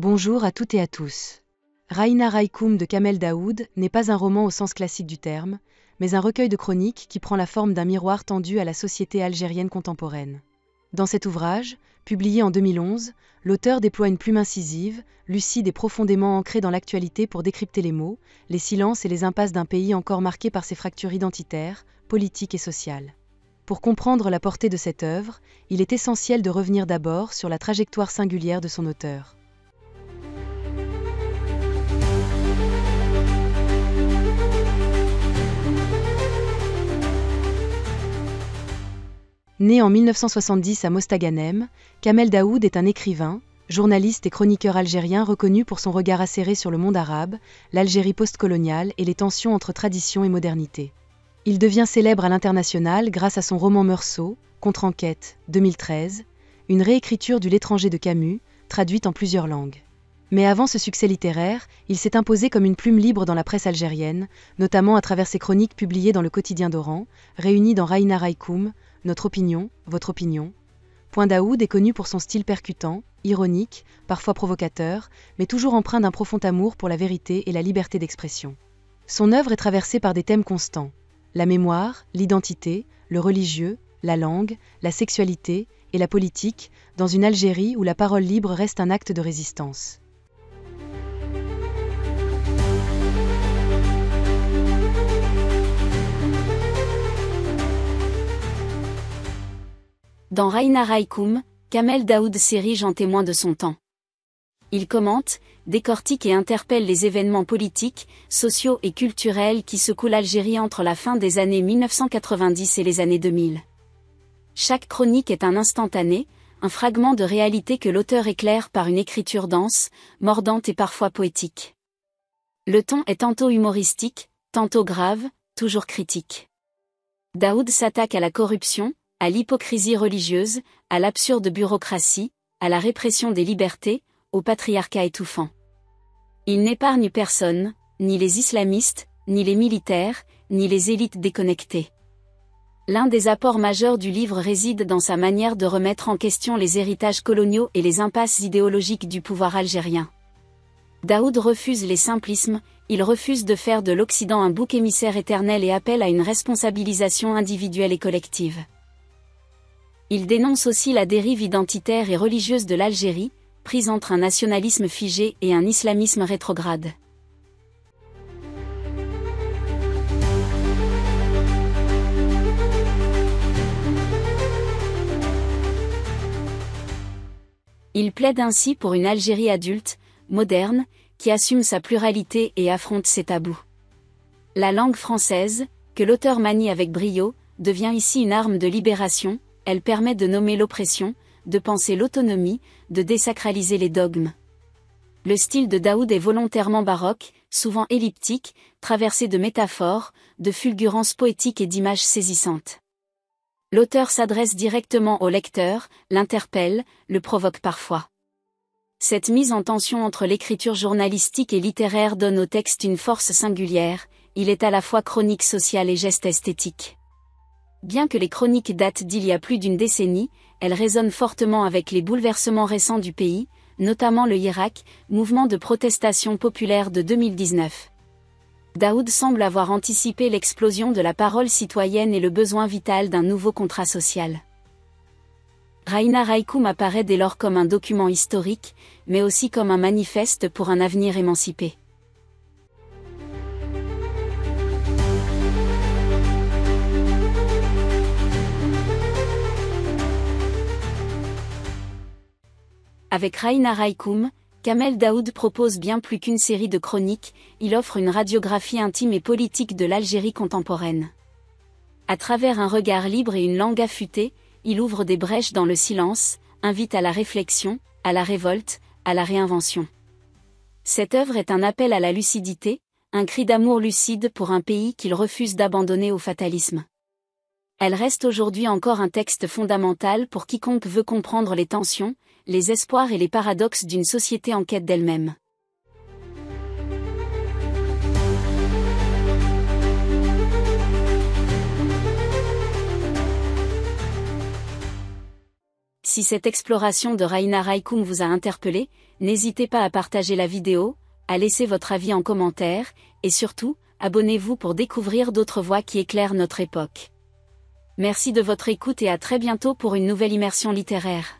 Bonjour à toutes et à tous. Raïna Raïkoum de Kamel Daoud n'est pas un roman au sens classique du terme, mais un recueil de chroniques qui prend la forme d'un miroir tendu à la société algérienne contemporaine. Dans cet ouvrage, publié en 2011, l'auteur déploie une plume incisive, lucide et profondément ancrée dans l'actualité pour décrypter les mots, les silences et les impasses d'un pays encore marqué par ses fractures identitaires, politiques et sociales. Pour comprendre la portée de cette œuvre, il est essentiel de revenir d'abord sur la trajectoire singulière de son auteur. Né en 1970 à Mostaganem, Kamel Daoud est un écrivain, journaliste et chroniqueur algérien reconnu pour son regard acéré sur le monde arabe, l'Algérie postcoloniale et les tensions entre tradition et modernité. Il devient célèbre à l'international grâce à son roman Meursault, Contre-enquête, 2013, une réécriture du L'étranger de Camus, traduite en plusieurs langues. Mais avant ce succès littéraire, il s'est imposé comme une plume libre dans la presse algérienne, notamment à travers ses chroniques publiées dans le quotidien d'Oran, réunies dans Raïna Raïkoum, Notre opinion, votre opinion. Daoud est connu pour son style percutant, ironique, parfois provocateur, mais toujours empreint d'un profond amour pour la vérité et la liberté d'expression. Son œuvre est traversée par des thèmes constants: la mémoire, l'identité, le religieux, la langue, la sexualité et la politique, dans une Algérie où la parole libre reste un acte de résistance. Dans Raïna Raïkoum, Kamel Daoud s'érige en témoin de son temps. Il commente, décortique et interpelle les événements politiques, sociaux et culturels qui secouent l'Algérie entre la fin des années 1990 et les années 2000. Chaque chronique est un instantané, un fragment de réalité que l'auteur éclaire par une écriture dense, mordante et parfois poétique. Le ton est tantôt humoristique, tantôt grave, toujours critique. Daoud s'attaque à la corruption, à l'hypocrisie religieuse, à l'absurde bureaucratie, à la répression des libertés, au patriarcat étouffant. Il n'épargne personne, ni les islamistes, ni les militaires, ni les élites déconnectées. L'un des apports majeurs du livre réside dans sa manière de remettre en question les héritages coloniaux et les impasses idéologiques du pouvoir algérien. Daoud refuse les simplismes, il refuse de faire de l'Occident un bouc émissaire éternel et appelle à une responsabilisation individuelle et collective. Il dénonce aussi la dérive identitaire et religieuse de l'Algérie, prise entre un nationalisme figé et un islamisme rétrograde. Il plaide ainsi pour une Algérie adulte, moderne, qui assume sa pluralité et affronte ses tabous. La langue française, que l'auteur manie avec brio, devient ici une arme de libération. Elle permet de nommer l'oppression, de penser l'autonomie, de désacraliser les dogmes. Le style de Daoud est volontairement baroque, souvent elliptique, traversé de métaphores, de fulgurances poétiques et d'images saisissantes. L'auteur s'adresse directement au lecteur, l'interpelle, le provoque parfois. Cette mise en tension entre l'écriture journalistique et littéraire donne au texte une force singulière, il est à la fois chronique sociale et geste esthétique. Bien que les chroniques datent d'il y a plus d'une décennie, elles résonnent fortement avec les bouleversements récents du pays, notamment le Hirak, mouvement de protestation populaire de 2019. Daoud semble avoir anticipé l'explosion de la parole citoyenne et le besoin vital d'un nouveau contrat social. Raïna Raïkoum apparaît dès lors comme un document historique, mais aussi comme un manifeste pour un avenir émancipé. Avec Raïna Raïkoum, Kamel Daoud propose bien plus qu'une série de chroniques, il offre une radiographie intime et politique de l'Algérie contemporaine. À travers un regard libre et une langue affûtée, il ouvre des brèches dans le silence, invite à la réflexion, à la révolte, à la réinvention. Cette œuvre est un appel à la lucidité, un cri d'amour lucide pour un pays qu'il refuse d'abandonner au fatalisme. Elle reste aujourd'hui encore un texte fondamental pour quiconque veut comprendre les tensions, les espoirs et les paradoxes d'une société en quête d'elle-même. Si cette exploration de Raina Raikum vous a interpellé, n'hésitez pas à partager la vidéo, à laisser votre avis en commentaire, et surtout, abonnez-vous pour découvrir d'autres voix qui éclairent notre époque. Merci de votre écoute et à très bientôt pour une nouvelle immersion littéraire.